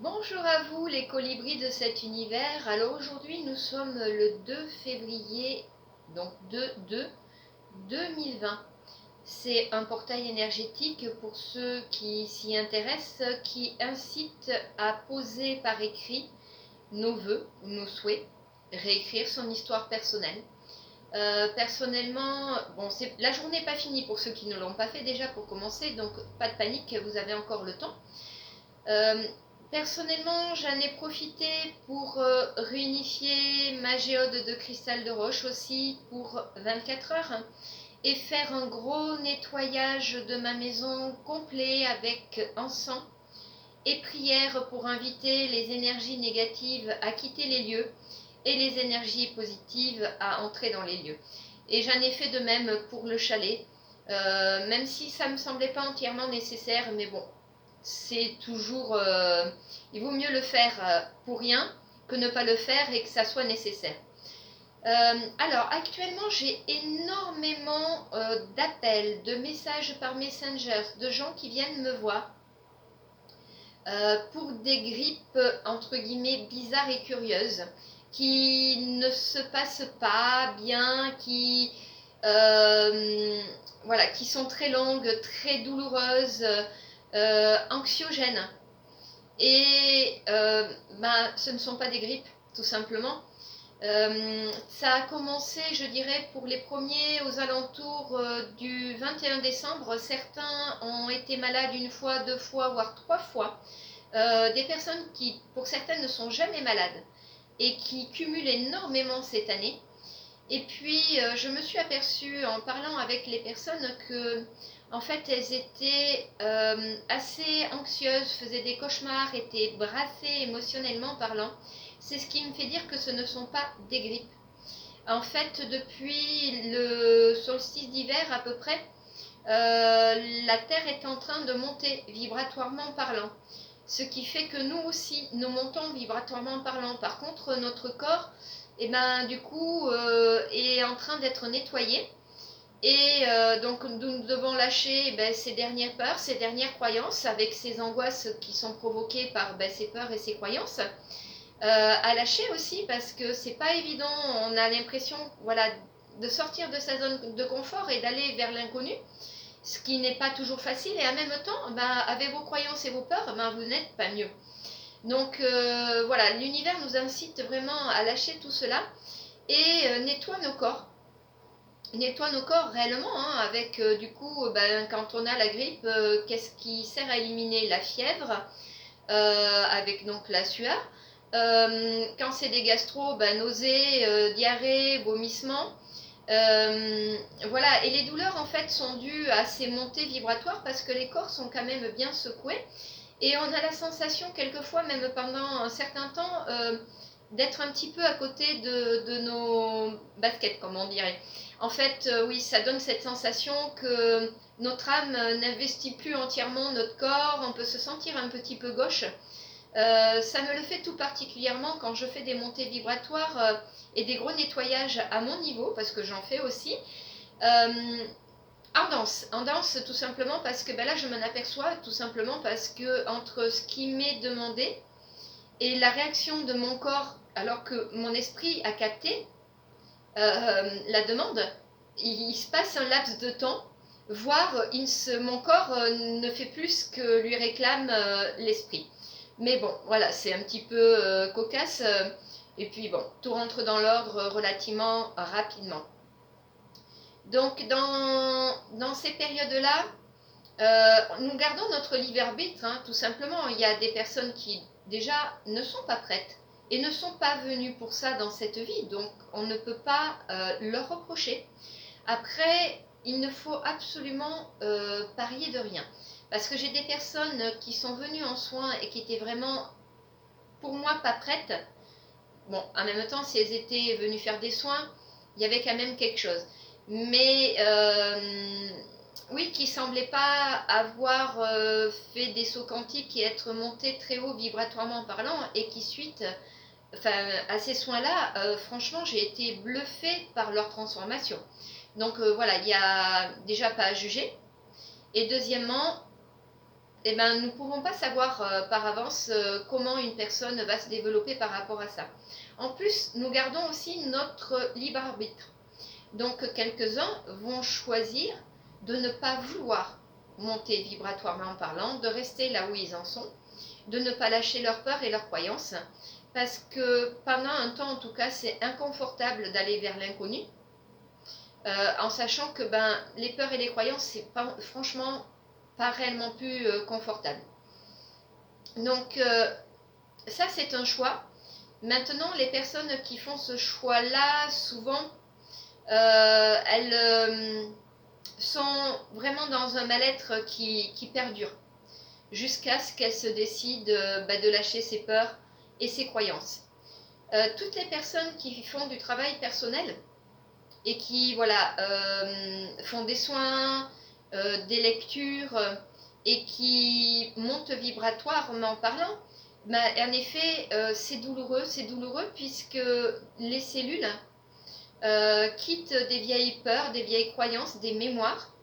Bonjour à vous les colibris de cet univers. Alors aujourd'hui nous sommes le 2 février, donc 2020. C'est un portail énergétique pour ceux qui s'y intéressent, qui incite à poser par écrit nos vœux, nos souhaits, réécrire son histoire personnelle. Personnellement, bon, la journée n'est pas finie pour ceux qui ne l'ont pas fait déjà pour commencer, donc pas de panique, vous avez encore le temps. Euh, Personnellement, j'en ai profité pour réunifier ma géode de cristal de roche aussi pour 24 heures et faire un gros nettoyage de ma maison complet avec encens et prière pour inviter les énergies négatives à quitter les lieux et les énergies positives à entrer dans les lieux. Et j'en ai fait de même pour le chalet, même si ça ne me semblait pas entièrement nécessaire, mais bon, c'est toujours... il vaut mieux le faire pour rien que ne pas le faire et que ça soit nécessaire. Alors, actuellement, j'ai énormément d'appels, de messages par Messenger, de gens qui viennent me voir pour des grippes, entre guillemets, bizarres et curieuses, qui ne se passent pas bien, voilà, qui sont très longues, très douloureuses, anxiogènes. Et ce ne sont pas des grippes, tout simplement. Ça a commencé, je dirais, pour les premiers aux alentours du 21 décembre. Certains ont été malades une fois, deux fois, voire trois fois. Des personnes qui, pour certaines, ne sont jamais malades et qui cumulent énormément cette année. Et puis, je me suis aperçue en parlant avec les personnes que, en fait, elles étaient assez anxieuses, faisaient des cauchemars, étaient brassées émotionnellement parlant. C'est ce qui me fait dire que ce ne sont pas des grippes. En fait, depuis le solstice d'hiver à peu près, la Terre est en train de monter vibratoirement parlant. Ce qui fait que nous aussi, nous montons vibratoirement parlant. Par contre, notre corps, du coup, est en train d'être nettoyé. Et donc, nous devons lâcher ces dernières peurs, ces dernières croyances, avec ces angoisses qui sont provoquées par ces peurs et ces croyances. À lâcher aussi, parce que c'est pas évident. On a l'impression, voilà, de sortir de sa zone de confort et d'aller vers l'inconnu, ce qui n'est pas toujours facile. Et en même temps, avec vos croyances et vos peurs, vous n'êtes pas mieux. Donc voilà, l'univers nous incite vraiment à lâcher tout cela et nettoie nos corps. Nettoie nos corps réellement, hein, avec du coup, quand on a la grippe, qu'est-ce qui sert à éliminer la fièvre, avec donc la sueur. Quand c'est des gastro, nausées, diarrhée, vomissements. Voilà, et les douleurs en fait sont dues à ces montées vibratoires parce que les corps sont quand même bien secoués et on a la sensation quelquefois, même pendant un certain temps, d'être un petit peu à côté de nos baskets, comme on dirait. En fait, oui, ça donne cette sensation que notre âme n'investit plus entièrement notre corps, on peut se sentir un petit peu gauche. Ça me le fait tout particulièrement quand je fais des montées vibratoires et des gros nettoyages à mon niveau, parce que j'en fais aussi. En danse tout simplement parce que là je m'en aperçois tout simplement parce que entre ce qui m'est demandé et la réaction de mon corps, alors que mon esprit a capté la demande, il se passe un laps de temps, voire mon corps ne fait plus que lui réclame l'esprit. Mais bon, voilà, c'est un petit peu cocasse. Et puis bon, tout rentre dans l'ordre relativement rapidement. Donc dans ces périodes-là, nous gardons notre libre arbitre, hein, tout simplement. Il y a des personnes qui déjà ne sont pas prêtes et ne sont pas venues pour ça dans cette vie, donc on ne peut pas leur reprocher. Après, il ne faut absolument parier de rien. Parce que j'ai des personnes qui sont venues en soins et qui étaient vraiment, pour moi, pas prêtes. Bon, en même temps, si elles étaient venues faire des soins, il y avait quand même quelque chose. Mais oui, qui ne semblaient pas avoir fait des sauts quantiques et être montées très haut vibratoirement parlant, et qui suite, à ces soins-là, franchement, j'ai été bluffée par leur transformation. Donc voilà, il n'y a déjà pas à juger. Et deuxièmement, eh ben, nous ne pouvons pas savoir par avance comment une personne va se développer par rapport à ça. En plus, nous gardons aussi notre libre arbitre. Donc, quelques-uns vont choisir de ne pas vouloir monter vibratoirement parlant, de rester là où ils en sont, de ne pas lâcher leur peur et leurs croyances, parce que pendant un temps, en tout cas, c'est inconfortable d'aller vers l'inconnu, en sachant que les peurs et les croyances, c'est pas, franchement pas réellement plus confortable. Donc, ça, c'est un choix. Maintenant, les personnes qui font ce choix-là, souvent, elles sont vraiment dans un mal-être qui perdure, jusqu'à ce qu'elles se décident de lâcher ses peurs et ses croyances. Toutes les personnes qui font du travail personnel et qui font des soins, des lectures et qui montent vibratoirement parlant, en effet, c'est douloureux puisque les cellules quittent des vieilles peurs, des vieilles croyances, des mémoires,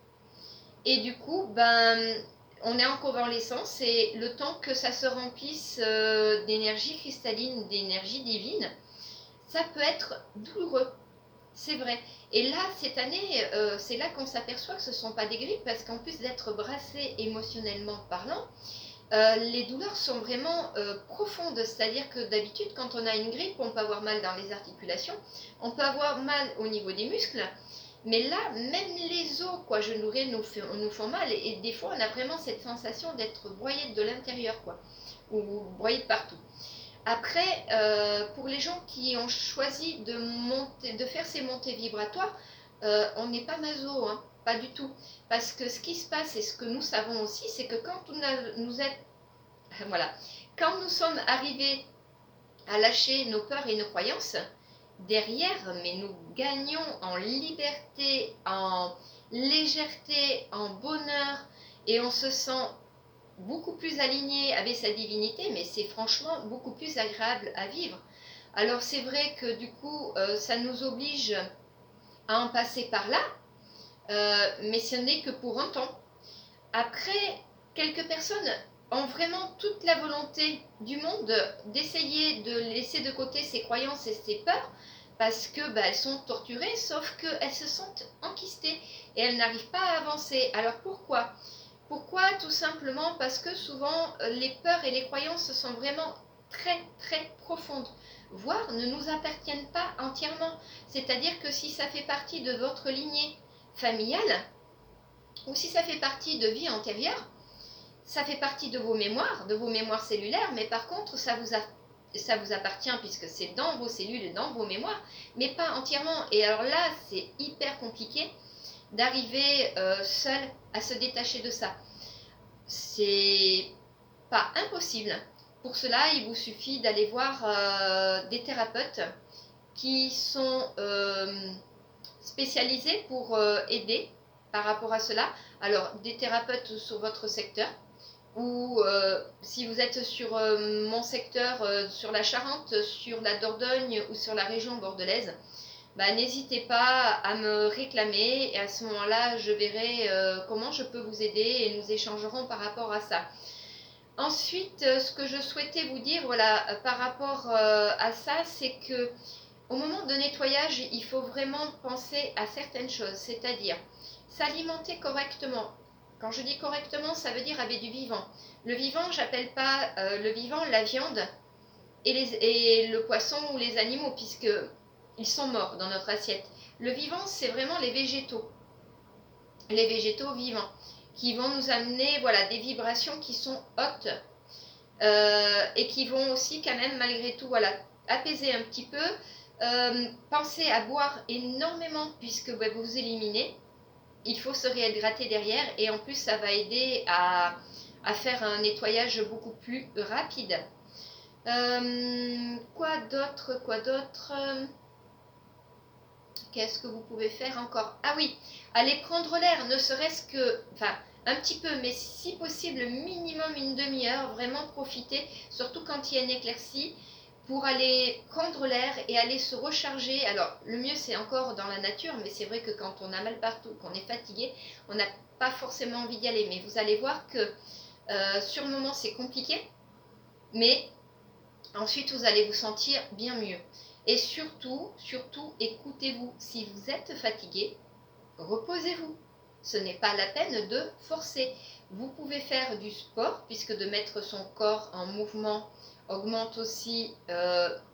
et du coup, on est en convalescence et le temps que ça se remplisse d'énergie cristalline, d'énergie divine, ça peut être douloureux. C'est vrai. Et là, cette année, c'est là qu'on s'aperçoit que ce ne sont pas des grippes, parce qu'en plus d'être brassé émotionnellement parlant, les douleurs sont vraiment profondes. C'est-à-dire que d'habitude, quand on a une grippe, on peut avoir mal dans les articulations, on peut avoir mal au niveau des muscles, mais là, même les os, genoux nous font mal, et des fois, on a vraiment cette sensation d'être broyé de l'intérieur, ou broyé de partout. Après, pour les gens qui ont choisi de faire ces montées vibratoires, on n'est pas maso, hein, pas du tout. Parce que ce qui se passe et ce que nous savons aussi, c'est que quand quand nous sommes arrivés à lâcher nos peurs et nos croyances, derrière, mais nous gagnons en liberté, en légèreté, en bonheur, et on se sent beaucoup plus aligné avec sa divinité, mais c'est franchement beaucoup plus agréable à vivre. Alors c'est vrai que du coup, ça nous oblige à en passer par là, mais ce n'est que pour un temps. Après, quelques personnes ont vraiment toute la volonté du monde d'essayer de laisser de côté ses croyances et ses peurs, parce que elles sont torturées, sauf qu'elles se sentent enquistées et elles n'arrivent pas à avancer. Alors pourquoi ? Tout simplement parce que souvent les peurs et les croyances sont vraiment très très profondes, voire ne nous appartiennent pas entièrement. C'est-à-dire que si ça fait partie de votre lignée familiale, ou si ça fait partie de vie antérieure, ça fait partie de vos mémoires cellulaires, mais par contre ça vous appartient puisque c'est dans vos cellules et dans vos mémoires, mais pas entièrement. Et alors là, c'est hyper compliqué d'arriver seul à se détacher de ça. C'est pas impossible. Pour cela, il vous suffit d'aller voir des thérapeutes qui sont spécialisés pour aider par rapport à cela. Alors, des thérapeutes sur votre secteur, ou si vous êtes sur mon secteur, sur la Charente, sur la Dordogne ou sur la région bordelaise, n'hésitez pas à me réclamer, et à ce moment-là, je verrai comment je peux vous aider et nous échangerons par rapport à ça. Ensuite, ce que je souhaitais vous dire par rapport à ça, c'est que au moment de nettoyage, il faut vraiment penser à certaines choses, c'est-à-dire s'alimenter correctement. Quand je dis correctement, ça veut dire avec du vivant. Le vivant, j'appelle pas le vivant la viande et le poisson ou les animaux, puisque ils sont morts dans notre assiette. Le vivant, c'est vraiment les végétaux vivants, qui vont nous amener des vibrations qui sont hautes et qui vont aussi quand même malgré tout apaiser un petit peu. Pensez à boire énormément puisque vous éliminez. Il faut se réhydrater derrière, et en plus ça va aider à faire un nettoyage beaucoup plus rapide. Quoi d'autre Qu'est-ce que vous pouvez faire encore? Ah oui, allez prendre l'air, ne serait-ce que, un petit peu, mais si possible, minimum une demi-heure, vraiment profiter, surtout quand il y a une éclaircie, pour aller prendre l'air et aller se recharger. Alors, le mieux, c'est encore dans la nature, mais c'est vrai que quand on a mal partout, qu'on est fatigué, on n'a pas forcément envie d'y aller. Mais vous allez voir que Sur le moment, c'est compliqué, mais ensuite, vous allez vous sentir bien mieux. Et surtout, surtout, écoutez-vous. Si vous êtes fatigué, reposez-vous. Ce n'est pas la peine de forcer. Vous pouvez faire du sport, puisque de mettre son corps en mouvement augmente aussi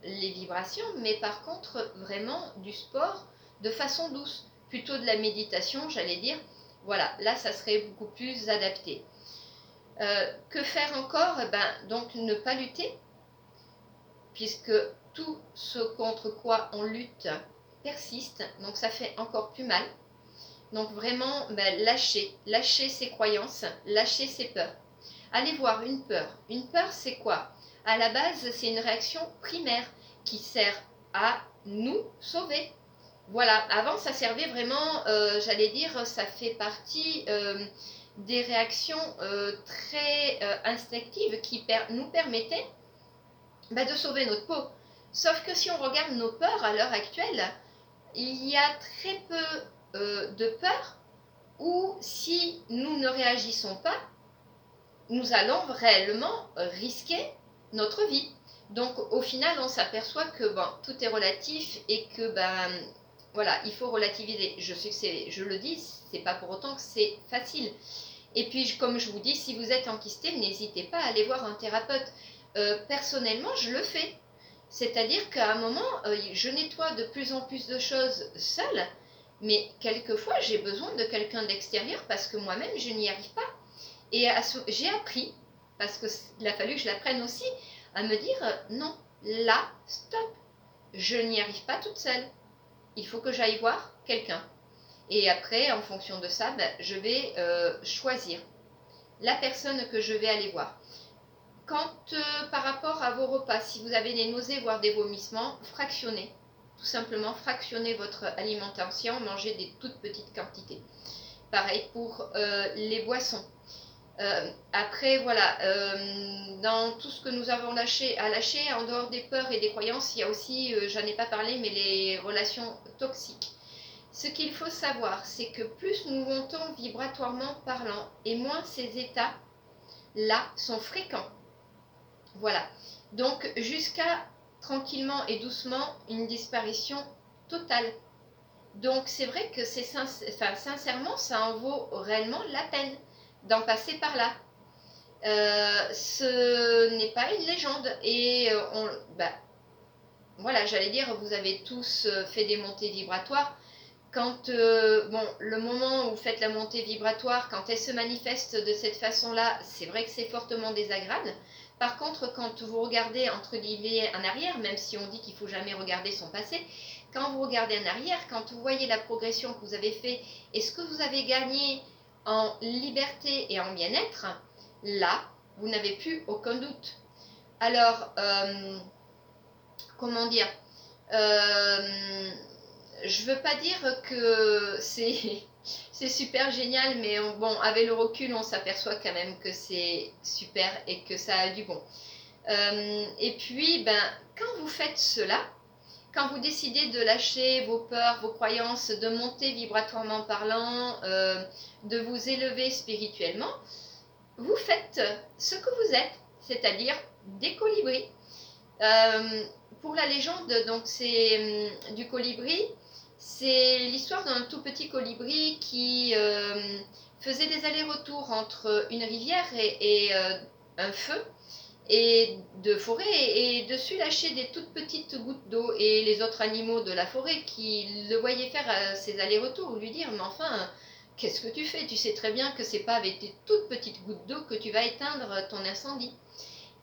les vibrations, mais par contre, vraiment du sport de façon douce, plutôt de la méditation, j'allais dire. Voilà, là, ça serait beaucoup plus adapté. Que faire encore? Donc, ne pas lutter, puisque tout ce contre quoi on lutte persiste, donc ça fait encore plus mal. Donc vraiment, lâcher ses croyances, lâcher ses peurs. Allez voir une peur. Une peur, c'est quoi? À la base, c'est une réaction primaire qui sert à nous sauver. Voilà, avant, ça servait vraiment, j'allais dire, ça fait partie des réactions très instinctives qui nous permettaient de sauver notre peau. Sauf que si on regarde nos peurs à l'heure actuelle, il y a très peu de peurs où si nous ne réagissons pas, nous allons réellement risquer notre vie. Donc au final, on s'aperçoit que tout est relatif et que voilà, il faut relativiser. Je sais que je le dis, c'est pas pour autant que c'est facile. Et puis comme je vous dis, si vous êtes enquisté, n'hésitez pas à aller voir un thérapeute. Personnellement, je le fais. C'est-à-dire qu'à un moment, je nettoie de plus en plus de choses seule, mais quelquefois j'ai besoin de quelqu'un d'extérieur parce que moi-même je n'y arrive pas. Et j'ai appris, parce qu'il a fallu que je l'apprenne aussi, à me dire non, là, stop, je n'y arrive pas toute seule. Il faut que j'aille voir quelqu'un. Et après, en fonction de ça, je vais choisir la personne que je vais aller voir. Quand par rapport à vos repas, si vous avez des nausées, voire des vomissements, fractionnez. Tout simplement, fractionnez votre alimentation, mangez des toutes petites quantités. Pareil pour les boissons. Après, voilà, dans tout ce que nous avons à lâcher, en dehors des peurs et des croyances, il y a aussi, j'en ai pas parlé, mais les relations toxiques. Ce qu'il faut savoir, c'est que plus nous montons vibratoirement parlant, et moins ces états-là sont fréquents. Voilà. Donc, jusqu'à tranquillement et doucement une disparition totale. Donc, c'est vrai que sincèrement, ça en vaut réellement la peine d'en passer par là. Ce n'est pas une légende. Et voilà, j'allais dire, vous avez tous fait des montées vibratoires. Quand le moment où vous faites la montée vibratoire, quand elle se manifeste de cette façon-là, c'est vrai que c'est fortement désagréable. Par contre, quand vous regardez entre guillemets en arrière, même si on dit qu'il ne faut jamais regarder son passé, quand vous regardez en arrière, quand vous voyez la progression que vous avez fait et ce que vous avez gagné en liberté et en bien-être, là, vous n'avez plus aucun doute. Alors, comment dire, je veux pas dire que c'est super génial, mais avec le recul, on s'aperçoit quand même que c'est super et que ça a du bon. Et puis, quand vous faites cela, quand vous décidez de lâcher vos peurs, vos croyances, de monter vibratoirement parlant, de vous élever spirituellement, vous faites ce que vous êtes, c'est-à-dire des colibris. Pour la légende, donc c'est du colibri. C'est l'histoire d'un tout petit colibri qui faisait des allers-retours entre une rivière et un feu et de forêt et dessus lâchait des toutes petites gouttes d'eau et les autres animaux de la forêt qui le voyaient faire ces allers-retours lui dire mais enfin qu'est-ce que tu fais? Tu sais très bien que c'est pas avec tes toutes petites gouttes d'eau que tu vas éteindre ton incendie.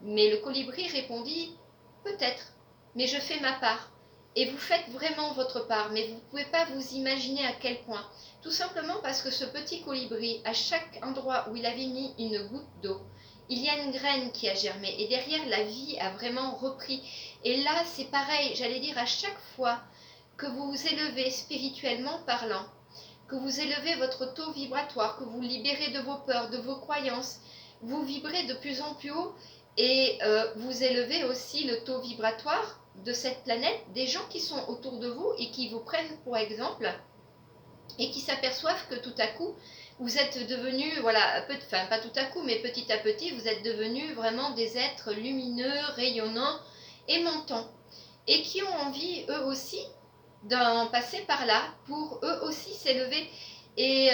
Mais le colibri répondit peut-être, mais je fais ma part. Et vous faites vraiment votre part, mais vous ne pouvez pas vous imaginer à quel point. Tout simplement parce que ce petit colibri, à chaque endroit où il avait mis une goutte d'eau, il y a une graine qui a germé. Et derrière, la vie a vraiment repris. Et là, c'est pareil, j'allais dire, à chaque fois que vous vous élevez spirituellement parlant, que vous élevez votre taux vibratoire, que vous libérez de vos peurs, de vos croyances, vous vibrez de plus en plus haut et vous élevez aussi le taux vibratoire de cette planète, des gens qui sont autour de vous et qui vous prennent pour exemple et qui s'aperçoivent que tout à coup, vous êtes devenus, voilà, enfin pas tout à coup, mais petit à petit, vous êtes devenus vraiment des êtres lumineux, rayonnants, aimantants, et qui ont envie, eux aussi, d'en passer par là, pour eux aussi s'élever. Et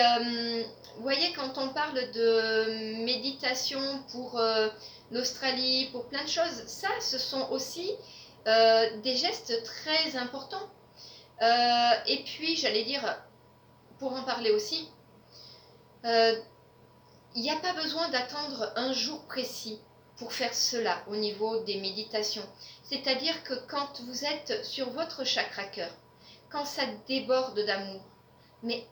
vous voyez, quand on parle de méditation pour l'Australie, pour plein de choses, ça, ce sont aussi des gestes très importants. Et puis, j'allais dire, pour en parler aussi, il n'y a pas besoin d'attendre un jour précis pour faire cela au niveau des méditations. C'est-à-dire que quand vous êtes sur votre chakra cœur, quand ça déborde d'amour, mais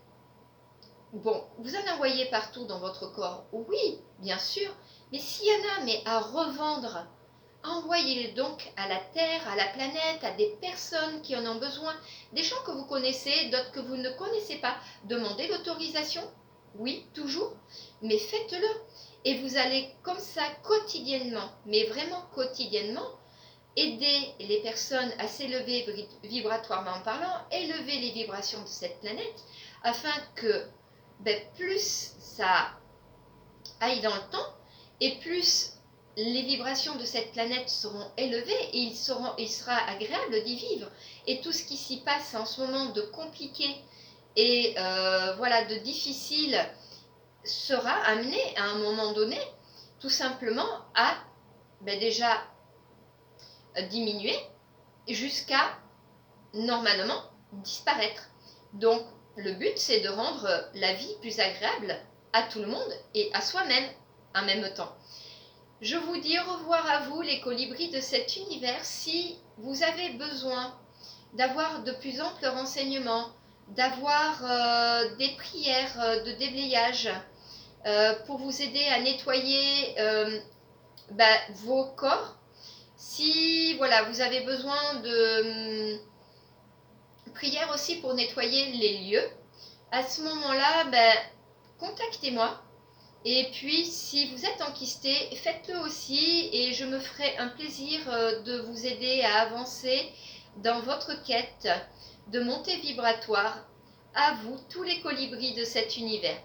bon, vous en envoyez partout dans votre corps, oui, bien sûr, mais s'il y en a, mais à revendre, envoyez-le donc à la Terre, à la planète, à des personnes qui en ont besoin, des gens que vous connaissez, d'autres que vous ne connaissez pas. Demandez l'autorisation, oui, toujours, mais faites-le. Et vous allez comme ça quotidiennement, mais vraiment quotidiennement, aider les personnes à s'élever vibratoirement parlant, élever les vibrations de cette planète, afin que plus ça aille dans le temps, et plus les vibrations de cette planète seront élevées, et il sera agréable d'y vivre. Et tout ce qui s'y passe en ce moment de compliqué et voilà, de difficile sera amené à un moment donné tout simplement à déjà diminuer jusqu'à normalement disparaître. Donc le but, c'est de rendre la vie plus agréable à tout le monde et à soi-même en même temps. Je vous dis au revoir à vous, les colibris de cet univers. Si vous avez besoin d'avoir de plus amples renseignements, d'avoir des prières de déblayage pour vous aider à nettoyer vos corps, si voilà, vous avez besoin de prières aussi pour nettoyer les lieux, à ce moment-là, contactez-moi. Et puis, si vous êtes enquisté, faites-le aussi et je me ferai un plaisir de vous aider à avancer dans votre quête de montée vibratoire. À vous, tous les colibris de cet univers.